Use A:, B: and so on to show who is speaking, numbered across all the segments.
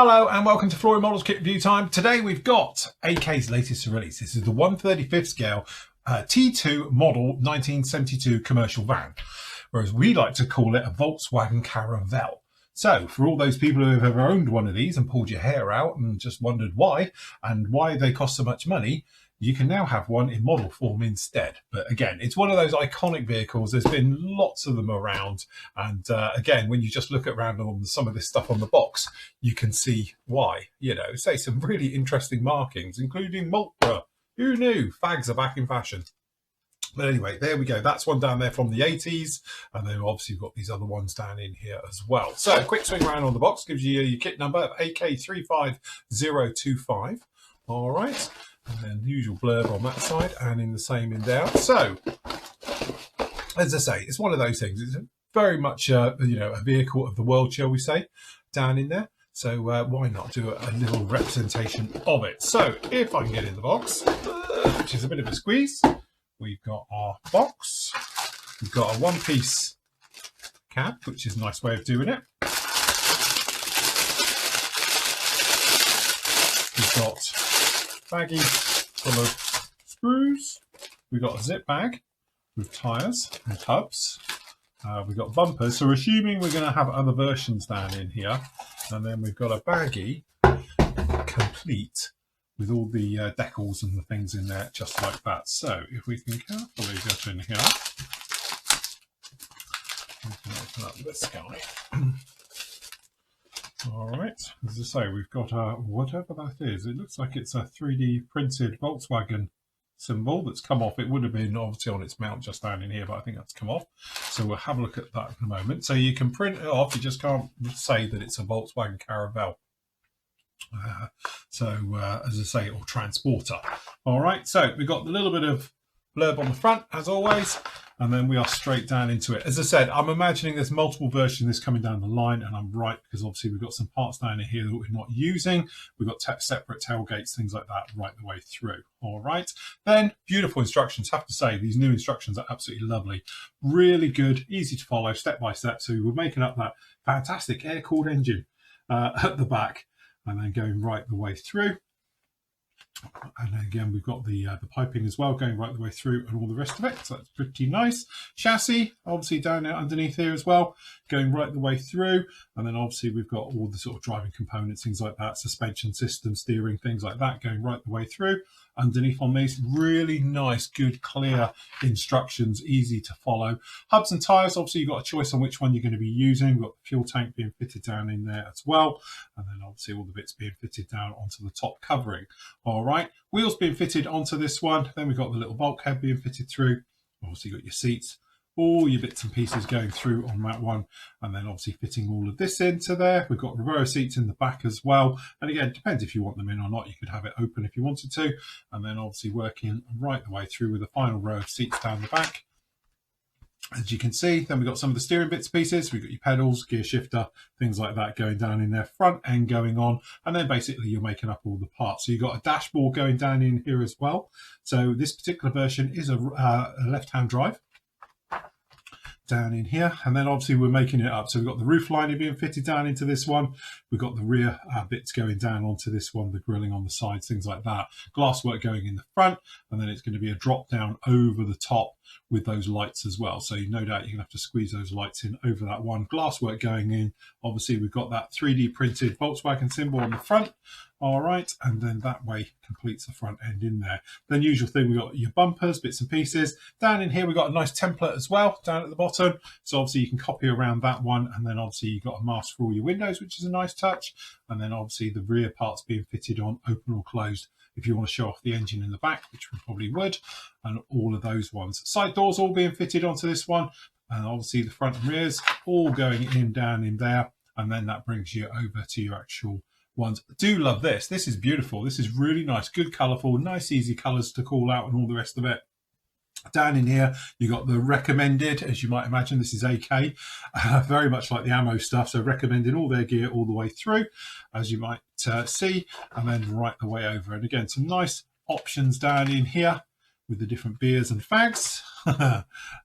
A: Hello and welcome to Flooring Models Kit Review Time. Today we've got AK's latest release. This is the 1/35th scale T2 model 1972 commercial van, whereas we like to call it a Volkswagen Caravelle. So for all those people who have ever owned one of these and pulled your hair out and just wondered why and why they cost so much money, you can now have one in model form instead. But again, it's one of those iconic vehicles. There's been lots of them around. And again, when you just look around on some of this stuff on the box, you can see why. You know, say some really interesting markings, including Multra. Who knew? Fags are back in fashion. But anyway, there we go. That's one down there from the 80s. And then obviously you've got these other ones down in here as well. So a quick swing around on the box gives you your kit number of AK35025. All right. And then the usual blurb on that side and in the same in there. So, as I say, it's one of those things. It's very much, a vehicle of the world, shall we say, down in there. So why not do a little representation of it? So if I can get in the box, which is a bit of a squeeze, we've got our box. We've got a one-piece cab, which is a nice way of doing it. We've got baggie full of screws. We've got a zip bag with tyres and tubs. We've got bumpers, so we're assuming we're going to have other versions down in here. And then we've got a baggie complete with all the decals and the things in there, just like that. So if we can carefully get in here, we can open up this guy. All right, as I say, we've got whatever that is. It looks like it's a 3D printed Volkswagen symbol that's come off. It would have been obviously on its mount just down in here, but I think that's come off. So we'll have a look at that in a moment. So you can print it off. You just can't say that it's a Volkswagen Caravelle. As I say, or transporter. All right, so we've got the little bit of blurb on the front, as always. And then we are straight down into it. As I said, I'm imagining there's multiple versions of this coming down the line, and I'm right because obviously we've got some parts down in here that we're not using. We've got separate tailgates, things like that, right the way through. All right. Then beautiful instructions. Have to say, these new instructions are absolutely lovely. Really good, easy to follow, step by step. So we're making up that fantastic air-cooled engine at the back, and then going right the way through. And then again, we've got the piping as well going right the way through and all the rest of it. So that's pretty nice. Chassis, obviously down there underneath here as well, going right the way through. And then obviously we've got all the sort of driving components, things like that, suspension system, steering, things like that going right the way through. Underneath on these, really nice, good, clear instructions, easy to follow. Hubs and tyres, obviously you've got a choice on which one you're going to be using. We've got the fuel tank being fitted down in there as well. And then obviously all the bits being fitted down onto the top covering. All right, wheels being fitted onto this one. Then we've got the little bulkhead being fitted through. Obviously you've got your seats, all your bits and pieces going through on that one, and then obviously fitting all of this into there. We've got reverse seats in the back as well, and again, it depends if you want them in or not. You could have it open if you wanted to, and then obviously working right the way through with the final row of seats down the back. As you can see, then we've got some of the steering bits and pieces. We've got your pedals, gear shifter, things like that going down in there, front end going on, and then basically you're making up all the parts. So you've got a dashboard going down in here as well. So this particular version is a left-hand drive down in here, and then obviously we're making it up. So we've got the roof lining being fitted down into this one. We've got the rear bits going down onto this one, the grilling on the sides, things like that. Glasswork going in the front, and then it's going to be a drop down over the top with those lights as well. So no doubt you're going to have to squeeze those lights in over that one. Glasswork going in. Obviously we've got that 3D printed Volkswagen symbol on the front. All right, and then that way completes the front end in there. Then usual thing, we've got your bumpers, bits and pieces. Down in here, we've got a nice template as well, down at the bottom. So obviously you can copy around that one, and then obviously you've got a mask for all your windows, which is a nice touch. And then obviously the rear parts being fitted on, open or closed, if you want to show off the engine in the back, which we probably would, and all of those ones. Side doors all being fitted onto this one, and obviously the front and rears all going in down in there, and then that brings you over to your actual ones. I do love this. This is beautiful. This is really nice, good, colourful, nice, easy colours to call out and all the rest of it. Down in here, you got the recommended, as you might imagine, this is AK, very much like the ammo stuff. So recommending all their gear all the way through, as you might see, and then right the way over. And again, some nice options down in here with the different beers and fags,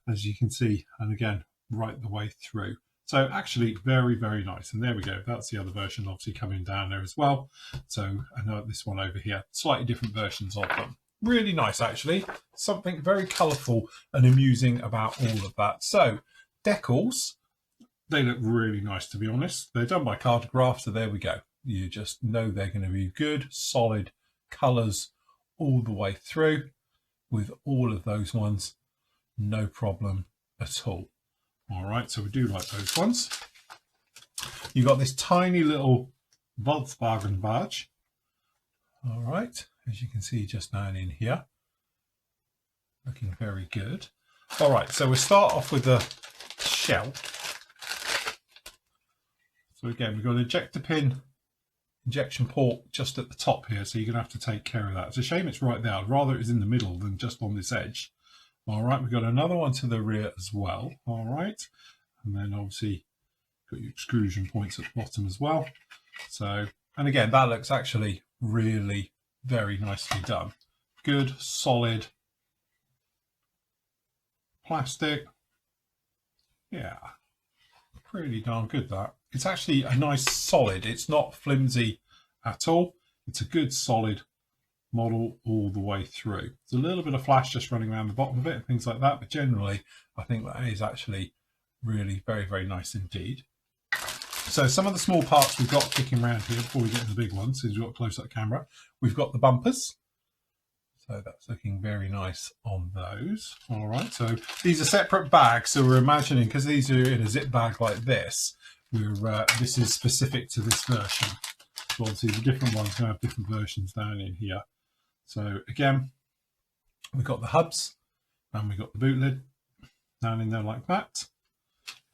A: as you can see, and again, right the way through. So actually very, very nice. And there we go. That's the other version obviously coming down there as well. So I know this one over here, slightly different versions of them. Really nice, actually. Something very colourful and amusing about all of that. So decals, they look really nice, to be honest. They're done by Cartograph, so there we go. You just know they're going to be good, solid colours all the way through with all of those ones. No problem at all. All right, so we do like those ones. You got this tiny little Volkswagen badge. All right, as you can see just down in here. Looking very good. All right, so we'll start off with the shell. So again, we've got an ejector pin, injection port just at the top here, so you're going to have to take care of that. It's a shame it's right there. I'd rather it was in the middle than just on this edge. All right, we've got another one to the rear as well. All right, and then obviously got your extrusion points at the bottom as well. So, and again, that looks actually really very nicely done. Good, solid plastic. Yeah, pretty darn good that. It's actually a nice solid. It's not flimsy at all. It's a good solid model all the way through. There's a little bit of flash just running around the bottom of it and things like that, but generally I think that is actually really very, very nice indeed. So some of the small parts we've got kicking around here before we get to the big ones, since we've got a close-up camera. We've got the bumpers. So that's looking very nice on those. All right, so these are separate bags. So we're imagining, because these are in a zip bag like this, this is specific to this version. So obviously the different ones can have different versions down in here. So again, we've got the hubs and we've got the boot lid down in there like that.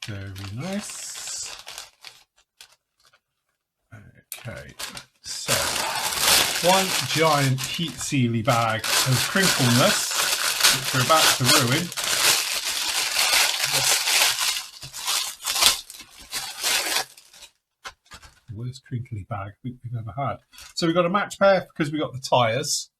A: Very nice. Okay, so one giant heat sealy bag of crinkleness, which we're about to ruin. The worst crinkly bag we've ever had. So we've got a match pair because we got the tyres.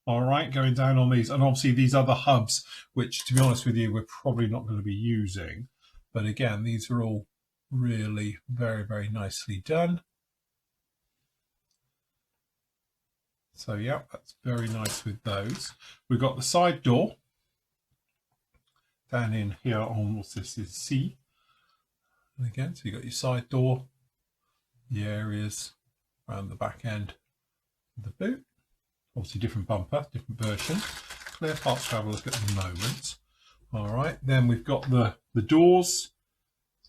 A: All right, going down on these, and obviously these other hubs, which to be honest with you, we're probably not going to be using. But again, these are all really very, very nicely done. So yeah, that's very nice with those. We've got the side door down in here on, what's this, is C. And again, so you've got your side door, the areas around the back end of the boot. Obviously different bumper, different version. Clear parts to have a look at the moment. All right, then we've got the doors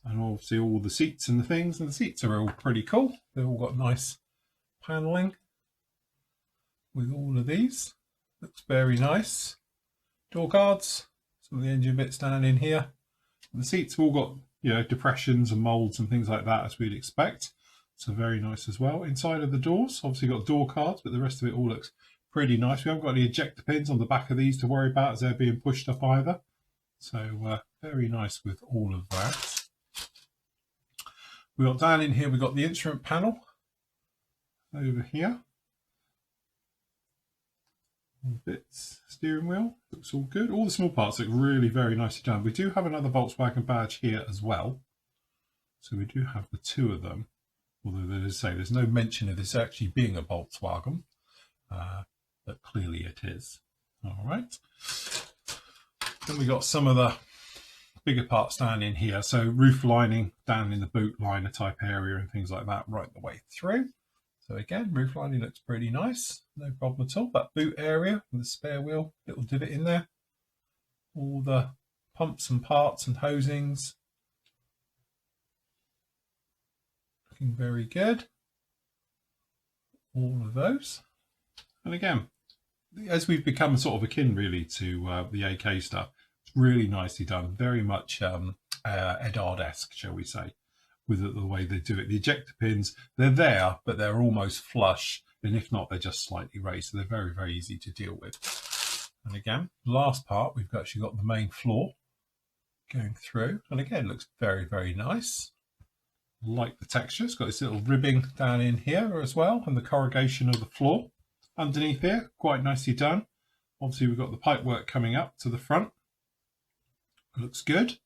A: and obviously all the seats and the things, and the seats are all pretty cool. They've all got nice paneling with all of these. Looks very nice. Door guards, some of the engine bits down in here. And the seats have all got, you know, depressions and molds and things like that, as we'd expect. So very nice as well. Inside of the doors, obviously got door cards, but the rest of it all looks pretty nice. We haven't got any ejector pins on the back of these to worry about as they're being pushed up either. So very nice with all of that. We've got down in here, we've got the instrument panel over here. All bits, steering wheel, looks all good. All the small parts look really very nicely done. We do have another Volkswagen badge here as well. So we do have the two of them. Although there's no mention of this actually being a Volkswagen, but clearly it is. All right. Then we got some of the bigger parts down in here. So roof lining down in the boot liner type area and things like that right the way through. So again, roof lining looks pretty nice, no problem at all. That boot area with the spare wheel, little divot in there. All the pumps and parts and hosings. Looking very good. All of those. And again, as we've become sort of akin really to the AK stuff, it's really nicely done. Very much Edard-esque, shall we say, with the way they do it. The ejector pins, they're there, but they're almost flush. And if not, they're just slightly raised. So they're very, very easy to deal with. And again, last part, we've actually got the main floor going through. And again, looks very, very nice. Like the texture, it's got this little ribbing down in here as well, and the corrugation of the floor underneath here, quite nicely done. Obviously we've got the pipework coming up to the front. Looks good.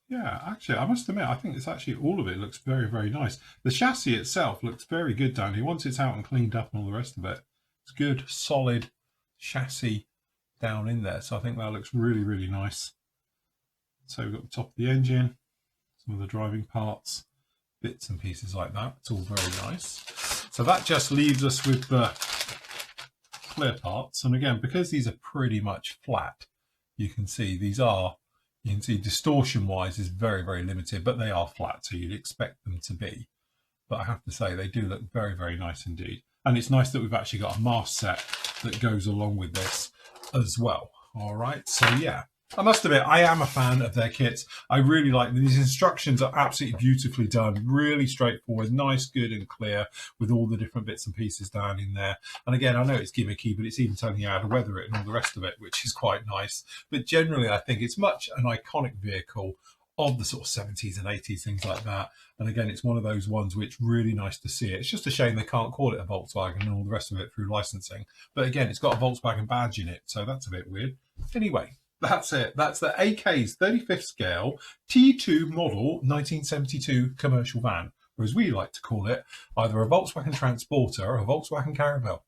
A: Yeah, actually, I must admit, I think it's actually all of it looks very, very nice. The chassis itself looks very good down here. Once it's out and cleaned up and all the rest of it, it's good, solid chassis down in there. So I think that looks really, really nice. So we've got the top of the engine, some of the driving parts, bits and pieces like that. It's all very nice. So that just leaves us with the clear parts. And again, because these are pretty much flat, you can see distortion wise is very, very limited, but they are flat, so you'd expect them to be. But I have to say they do look very, very nice indeed. And it's nice that we've actually got a mast set that goes along with this as well. All right, so yeah, I must admit, I am a fan of their kits. I really like them. These instructions are absolutely beautifully done, really straightforward, nice, good and clear with all the different bits and pieces down in there. And again, I know it's gimmicky, but it's even telling you how to weather it and all the rest of it, which is quite nice. But generally, I think it's much an iconic vehicle of the sort of 70s and 80s, things like that. And again, it's one of those ones which really nice to see it. It's just a shame they can't call it a Volkswagen and all the rest of it through licensing. But again, it's got a Volkswagen badge in it, so that's a bit weird. Anyway, that's it. That's the AK's 35th scale T2 model 1972 commercial van, or as we like to call it, either a Volkswagen Transporter or a Volkswagen Caravelle.